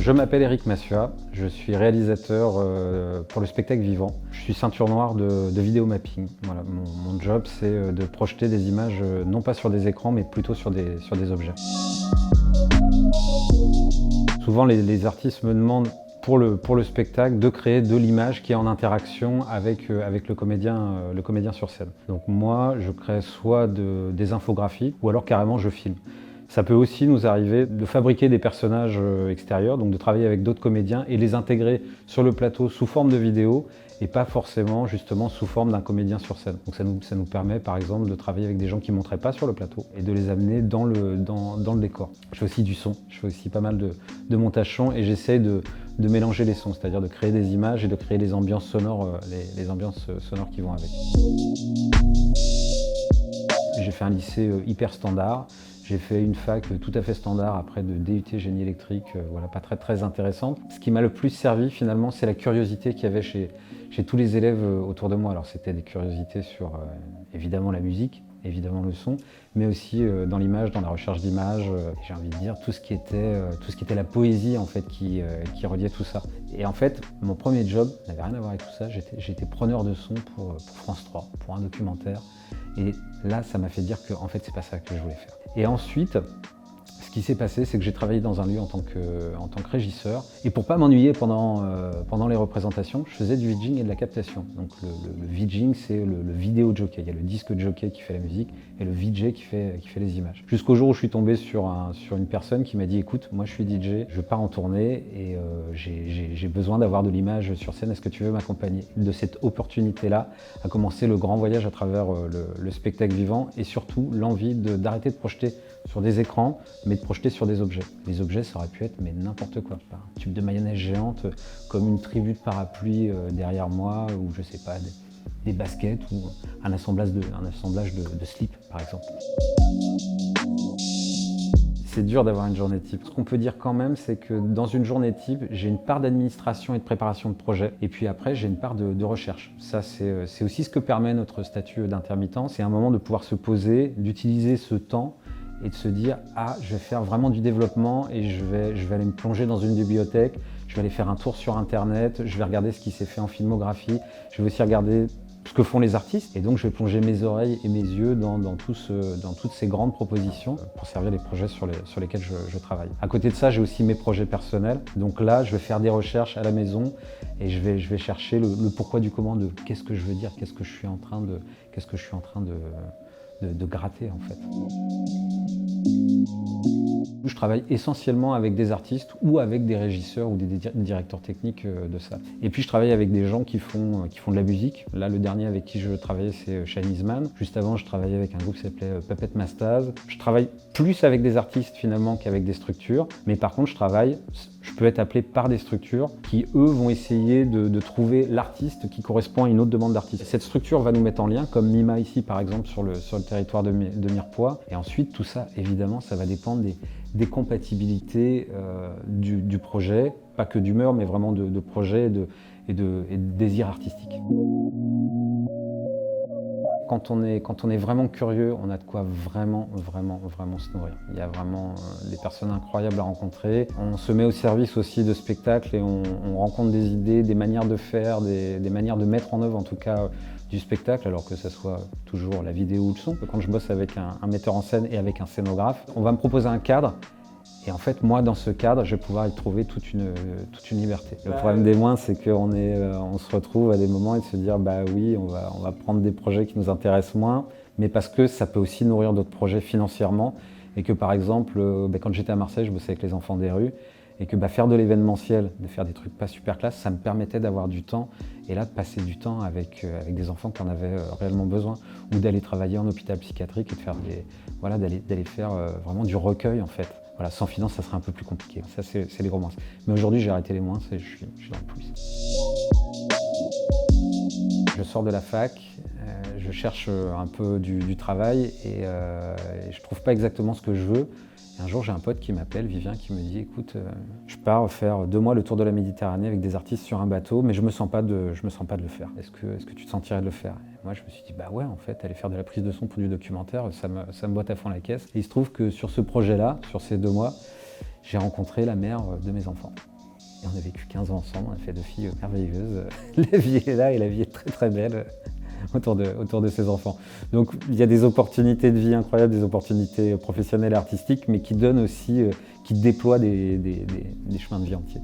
Je m'appelle Eric Massua, je suis réalisateur pour le spectacle vivant. Je suis ceinture noire de vidéo mapping. Voilà, mon job c'est de projeter des images non pas sur des écrans mais plutôt sur des objets. Souvent les artistes me demandent pour le spectacle de créer de l'image qui est en interaction avec le comédien sur scène. Donc moi je crée soit des infographies ou alors carrément je filme. Ça peut aussi nous arriver de fabriquer des personnages extérieurs, donc de travailler avec d'autres comédiens et les intégrer sur le plateau sous forme de vidéo et pas forcément justement sous forme d'un comédien sur scène. Donc ça nous permet par exemple de travailler avec des gens qui ne monteraient pas sur le plateau et de les amener dans le décor. Je fais aussi du son, je fais aussi pas mal de montage son et j'essaie de mélanger les sons, c'est-à-dire de créer des images et de créer les ambiances sonores, les ambiances sonores qui vont avec. J'ai fait un lycée hyper standard. J'ai fait une fac tout à fait standard après de DUT génie électrique, voilà, pas très intéressante. Ce qui m'a le plus servi finalement, c'est la curiosité qu'il y avait chez tous les élèves autour de moi. Alors c'était des curiosités sur évidemment la musique, évidemment le son, mais aussi dans l'image, dans la recherche d'images, j'ai envie de dire tout ce qui était la poésie en fait qui reliait tout ça. Et en fait, mon premier job n'avait rien à voir avec tout ça. J'étais preneur de son pour France 3, pour un documentaire. Et là, ça m'a fait dire que en fait, c'est pas ça que je voulais faire. Et ensuite, ce qui s'est passé, c'est que j'ai travaillé dans un lieu en tant que régisseur. Et pour pas m'ennuyer pendant les représentations, je faisais du VJing et de la captation. Donc le VJing, c'est le vidéo jockey. Il y a le disque jockey qui fait la musique et le VJ qui fait les images. Jusqu'au jour où je suis tombé sur une personne qui m'a dit « Écoute, moi je suis DJ, je pars en tournée et j'ai besoin d'avoir de l'image sur scène, est-ce que tu veux m'accompagner ?» De cette opportunité-là a commencé le grand voyage à travers le spectacle vivant et surtout l'envie d'arrêter de projeter sur des écrans, mais de projeter sur des objets. Les objets, ça aurait pu être mais n'importe quoi. Un tube de mayonnaise géante, comme une tribu de parapluies derrière moi, ou je sais pas, des baskets, ou un assemblage de slips, par exemple. C'est dur d'avoir une journée type. Ce qu'on peut dire quand même, c'est que dans une journée type, j'ai une part d'administration et de préparation de projet, et puis après, j'ai une part de recherche. Ça, c'est aussi ce que permet notre statut d'intermittent. C'est un moment de pouvoir se poser, d'utiliser ce temps, et de se dire « Ah, je vais faire vraiment du développement et je vais aller me plonger dans une bibliothèque, je vais aller faire un tour sur Internet, je vais regarder ce qui s'est fait en filmographie, je vais aussi regarder ce que font les artistes et donc je vais plonger mes oreilles et mes yeux dans toutes ces grandes propositions pour servir les projets sur lesquels je travaille. À côté de ça, j'ai aussi mes projets personnels. Donc là, je vais faire des recherches à la maison et je vais chercher le pourquoi du comment de qu'est-ce que je veux dire, qu'est-ce que je suis en train de gratter en fait. Je travaille essentiellement avec des artistes ou avec des régisseurs ou des directeurs techniques de ça. Et puis je travaille avec des gens qui font de la musique. Là, le dernier avec qui je travaillais, c'est Chinese Man. Juste avant, je travaillais avec un groupe qui s'appelait Puppet Mastaz. Je travaille plus avec des artistes finalement qu'avec des structures. Mais par contre, je peux être appelé par des structures qui, eux, vont essayer de trouver l'artiste qui correspond à une autre demande d'artiste. Cette structure va nous mettre en lien, comme Mima ici, par exemple, sur le territoire de Mirepoix. Et ensuite, tout ça, évidemment, ça va dépendre des compatibilités du projet, pas que d'humeur, mais vraiment de projet et de désir artistique. Quand on est vraiment curieux, on a de quoi vraiment se nourrir. Il y a vraiment des personnes incroyables à rencontrer. On se met au service aussi de spectacles et on rencontre des idées, des manières de faire, des manières de mettre en œuvre en tout cas du spectacle, alors que ce soit toujours la vidéo ou le son. Quand je bosse avec un metteur en scène et avec un scénographe, on va me proposer un cadre. Et en fait, moi, dans ce cadre, je vais pouvoir y trouver toute une liberté. Le problème des moins, c'est qu'on se retrouve à des moments et de se dire, bah oui, on va prendre des projets qui nous intéressent moins, mais parce que ça peut aussi nourrir d'autres projets financièrement. Et que par exemple, quand j'étais à Marseille, je bossais avec les enfants des rues, et que faire de l'événementiel, de faire des trucs pas super classe, ça me permettait d'avoir du temps, et là de passer du temps avec des enfants qui en avaient réellement besoin, ou d'aller travailler en hôpital psychiatrique et de faire d'aller faire vraiment du recueil en fait. Voilà, sans finance, ça serait un peu plus compliqué. Ça, c'est les gros moins. Mais aujourd'hui, j'ai arrêté les moins, je suis dans le plus. Je sors de la fac, je cherche un peu du travail et je trouve pas exactement ce que je veux. Et un jour, j'ai un pote qui m'appelle, Vivien, qui me dit « Écoute, je pars faire 2 mois le tour de la Méditerranée avec des artistes sur un bateau, mais je me sens pas de le faire. Est-ce que tu te sentirais de le faire ?» Et moi, je me suis dit « Bah ouais, en fait, aller faire de la prise de son pour du documentaire, ça me botte à fond la caisse. » Et il se trouve que sur ce projet-là, sur ces 2 mois, j'ai rencontré la mère de mes enfants. Et on a vécu 15 ans ensemble, on a fait 2 filles merveilleuses. La vie est là et la vie est très très belle autour de ses enfants. Donc il y a des opportunités de vie incroyables, des opportunités professionnelles et artistiques, mais qui donnent aussi, qui déploient des chemins de vie entiers.